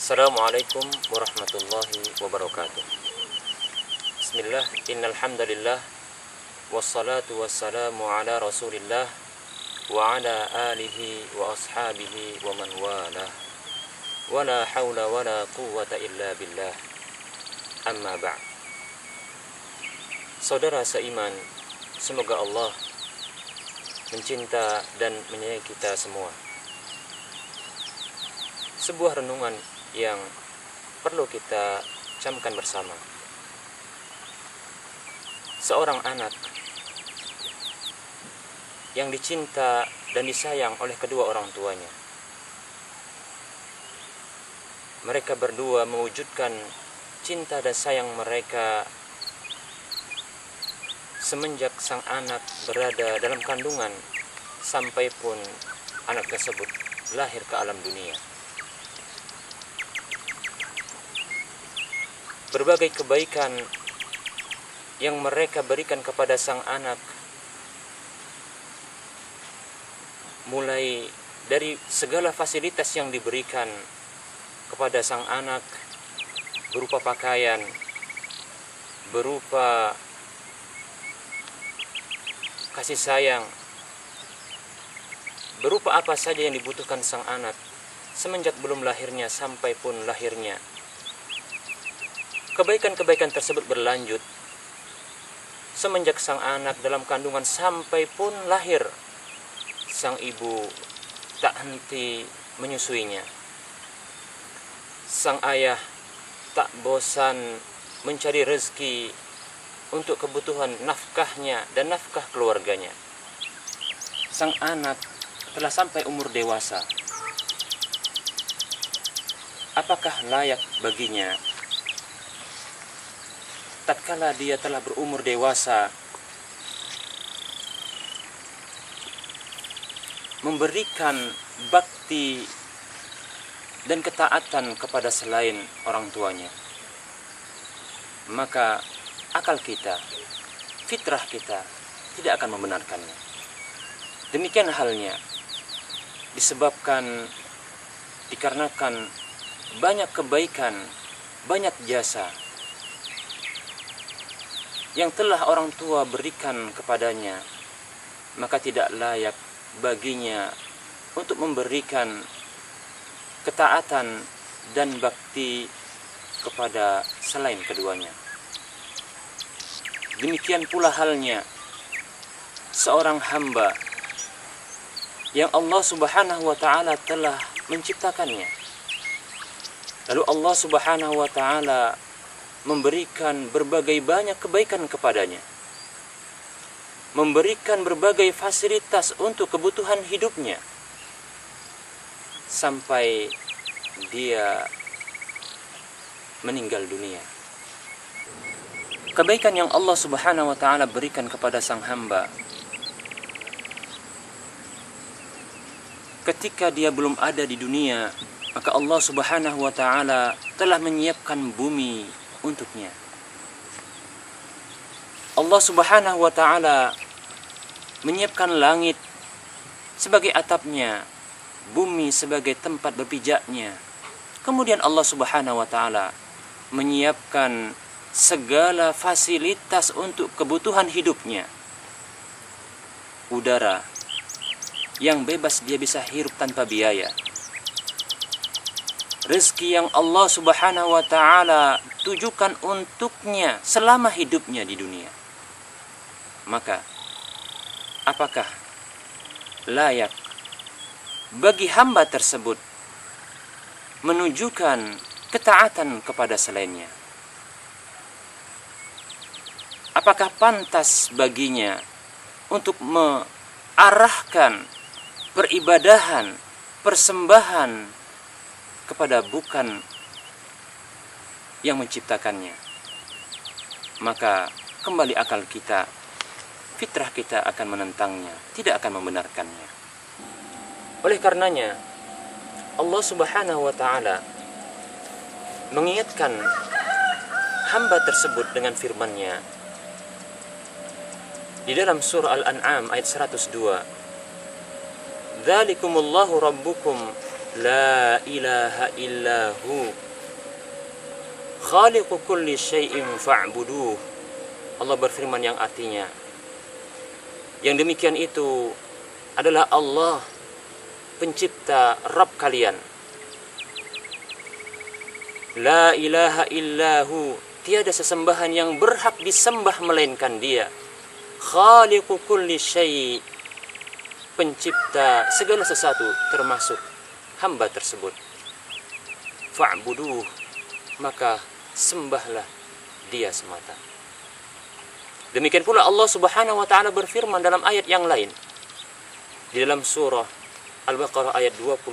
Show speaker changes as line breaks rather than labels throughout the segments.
Assalamualaikum warahmatullahi wabarakatuh. Bismillah, innal hamdalillah wassalatu wassalamu ala Rasulillah wa ala alihi wa ashabihi wa man walah. Wala haula wala quwwata illa billah. Amma ba'd. Saudara seiman, semoga Allah mencinta dan menyayangi kita semua. Sebuah renungan yang perlu kita camkan bersama. Seorang anak yang dicinta dan disayang oleh kedua orang tuanya. Mereka berdua mewujudkan cinta dan sayang mereka semenjak sang anak berada dalam kandungan sampai pun anak tersebut lahir ke alam dunia. Berbagai kebaikan yang mereka berikan kepada sang anak, mulai dari segala fasilitas yang diberikan kepada sang anak berupa pakaian, berupa kasih sayang, berupa apa saja yang dibutuhkan sang anak semenjak belum lahirnya sampai pun lahirnya. Kebaikan-kebaikan tersebut berlanjut semenjak sang anak dalam kandungan sampai pun lahir. Sang ibu tak henti menyusuinya. Sang ayah tak bosan mencari rezeki untuk kebutuhan nafkahnya dan nafkah keluarganya. Sang anak telah sampai umur dewasa. Apakah layak baginya tatkala dia telah berumur dewasa memberikan bakti dan ketaatan kepada selain orang tuanya? Maka akal kita, fitrah kita tidak akan membenarkannya. Demikian halnya dikarenakan banyak kebaikan, banyak jasa yang telah orang tua berikan kepadanya, maka tidak layak baginya untuk memberikan ketaatan dan bakti kepada selain keduanya. Demikian pula halnya seorang hamba yang Allah Subhanahu wa ta'ala telah menciptakannya. Lalu Allah Subhanahu wa ta'ala memberikan berbagai banyak kebaikan kepadanya, memberikan berbagai fasilitas untuk kebutuhan hidupnya, sampai dia meninggal dunia. Kebaikan yang Allah Subhanahu wa ta'ala berikan kepada sang hamba ketika dia belum ada di dunia, maka Allah Subhanahu wa ta'ala telah menyiapkan bumi untuknya. Allah Subhanahu wa ta'ala menyiapkan langit sebagai atapnya, bumi sebagai tempat berpijaknya. Kemudian Allah Subhanahu wa ta'ala menyiapkan segala fasilitas untuk kebutuhan hidupnya. Udara yang bebas dia bisa hirup tanpa biaya. Rezeki yang Allah Subhanahu wa ta'ala tujukan untuknya selama hidupnya di dunia. Maka apakah layak bagi hamba tersebut menunjukkan ketaatan kepada selainnya? Apakah pantas baginya untuk mengarahkan peribadahan, persembahan kepada bukan yang menciptakannya? Maka kembali akal kita, fitrah kita akan menentangnya, tidak akan membenarkannya. Oleh karenanya Allah Subhanahu wa ta'ala mengingatkan hamba tersebut dengan firman-Nya di dalam surah Al-An'am ayat 102. Dzalikumullahu rabbukum la ilaha illahu khaliqu kulli syai'in fa'buduh. Allah berfirman yang artinya, yang demikian itu adalah Allah, pencipta Rabb kalian. La ilaha illahu, tiada sesembahan yang berhak disembah melainkan Dia. Khaliqu kulli syai', pencipta segala sesuatu termasuk hamba tersebut. Fa'buduh, maka sembahlah Dia semata. Demikian pula Allah Subhanahu wa taala berfirman dalam ayat yang lain di dalam surah Al-Baqarah ayat 21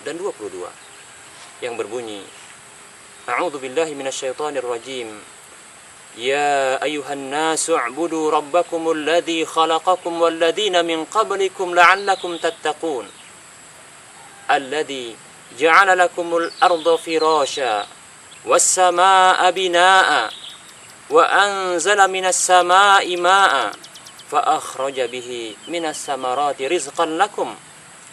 dan 22 yang berbunyi, A'udzu billahi minasyaitonir rajim. Ya ayyuhan nasu u'budu rabbakumul ladzi khalaqakum wal ladzina min qablikum la'allakum tattaqun. Alladzi ja'ala lakumul arda firasya was samaa'a binaa'a wa anzala minas samaa'i maa'a fa akhraja bihi minas samarati rizqan lakum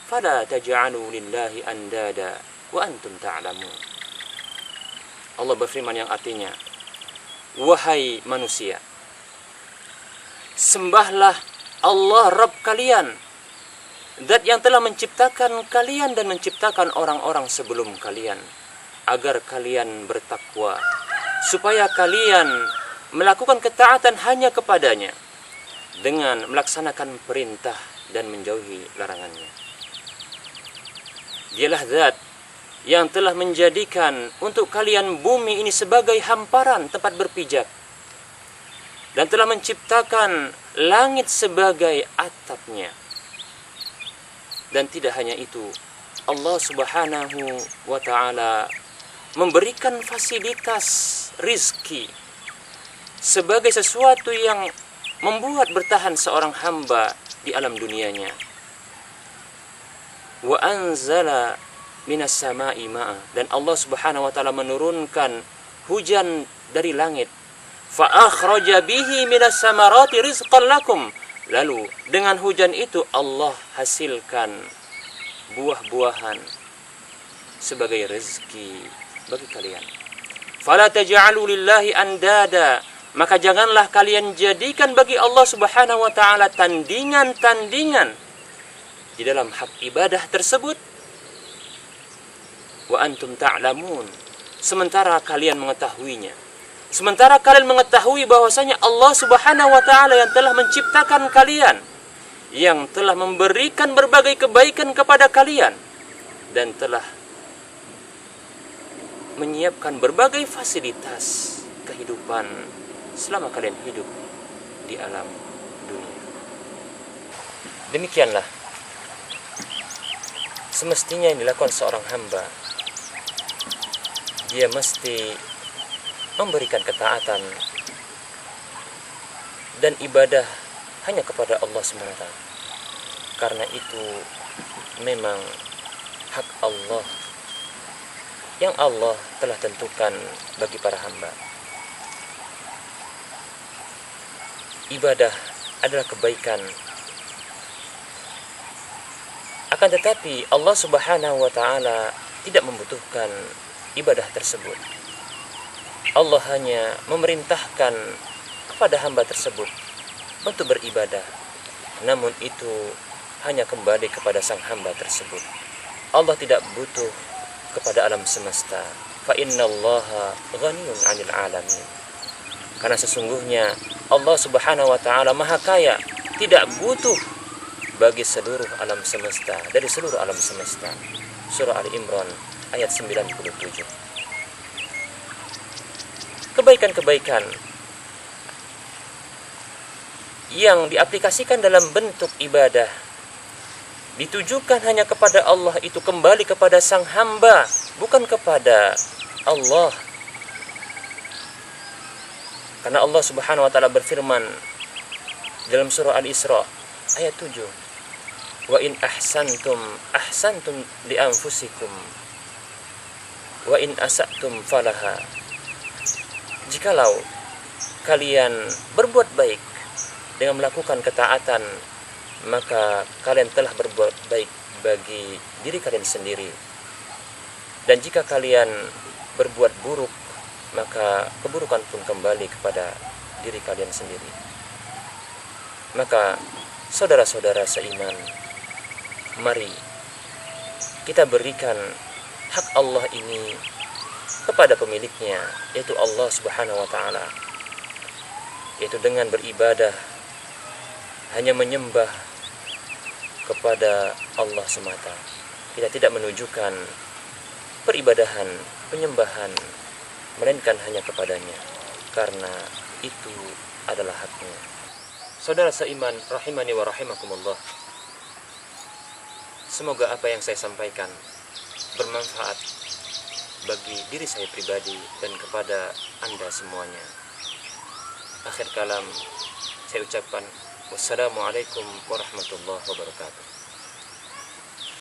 fala taj'alu lillahi andada wa antum ta'lamun. Allah berfirman yang artinya, wahai manusia, sembahlah Allah Rabb kalian, Zat yang telah menciptakan kalian dan menciptakan orang-orang sebelum kalian, agar kalian bertakwa, supaya kalian melakukan ketaatan hanya kepadanya dengan melaksanakan perintah dan menjauhi larangannya. Dialah Zat yang telah menjadikan untuk kalian bumi ini sebagai hamparan tempat berpijak, dan telah menciptakan langit sebagai atapnya. Dan tidak hanya itu, Allah Subhanahu wa ta'ala memberikan fasilitas rizki sebagai sesuatu yang membuat bertahan seorang hamba di alam dunianya. Wa anzala minas sama'i ma'a, dan Allah Subhanahu wa taala menurunkan hujan dari langit. Fa akhraja bihi minas samarati rizqan lakum, lalu dengan hujan itu Allah hasilkan buah-buahan sebagai rezeki bagi kalian. Fala taj'alu lillahi andada, maka janganlah kalian jadikan bagi Allah Subhanahu wa taala tandingan-tandingan di dalam hak ibadah tersebut. Wa antum ta'lamun, sementara kalian mengetahuinya. Sementara kalian mengetahui bahwasanya Allah Subhanahu wa taala yang telah menciptakan kalian, yang telah memberikan berbagai kebaikan kepada kalian, dan telah menyiapkan berbagai fasilitas kehidupan selama kalian hidup di alam dunia. Demikianlah semestinya yang dilakukan seorang hamba. Dia mesti memberikan ketaatan dan ibadah hanya kepada Allah SWT, karena itu memang hak Allah yang Allah telah tentukan bagi para hamba. Ibadah adalah kebaikan, akan tetapi Allah Subhanahu wa taala tidak membutuhkan ibadah tersebut. Allah hanya memerintahkan kepada hamba tersebut untuk beribadah, namun itu hanya kembali kepada sang hamba tersebut. Allah tidak butuh kepada alam semesta. Fa innallaha ghaniyun 'anil 'alamin. Karena sesungguhnya Allah Subhanahu wa taala Maha Kaya, tidak butuh bagi seluruh alam semesta, dari seluruh alam semesta. Surah Ali Imran ayat 97. Kebaikan-kebaikan yang diaplikasikan dalam bentuk ibadah ditujukan hanya kepada Allah, itu kembali kepada sang hamba, bukan kepada Allah. Karena Allah Subhanahu wa taala berfirman dalam surah Al-Isra ayat 7, wa in ahsantum ahsantum li anfusikum wa in asatum falaha. Jikalau kalian berbuat baik dengan melakukan ketaatan, maka kalian telah berbuat baik bagi diri kalian sendiri. Dan jika kalian berbuat buruk, maka keburukan pun kembali kepada diri kalian sendiri. Maka saudara-saudara seiman, mari kita berikan hak Allah ini kepada pemiliknya, yaitu Allah Subhanahu wa taala, yaitu dengan beribadah, hanya menyembah kepada Allah semata. Kita tidak menunjukkan peribadahan, penyembahan, melainkan hanya kepadanya, karena itu adalah haknya. Saudara seiman rahimani wa rahimakumullah, semoga apa yang saya sampaikan bermanfaat bagi diri saya pribadi dan kepada Anda semuanya. Akhir kalam saya ucapkan wassalamualaikum warahmatullahi wabarakatuh.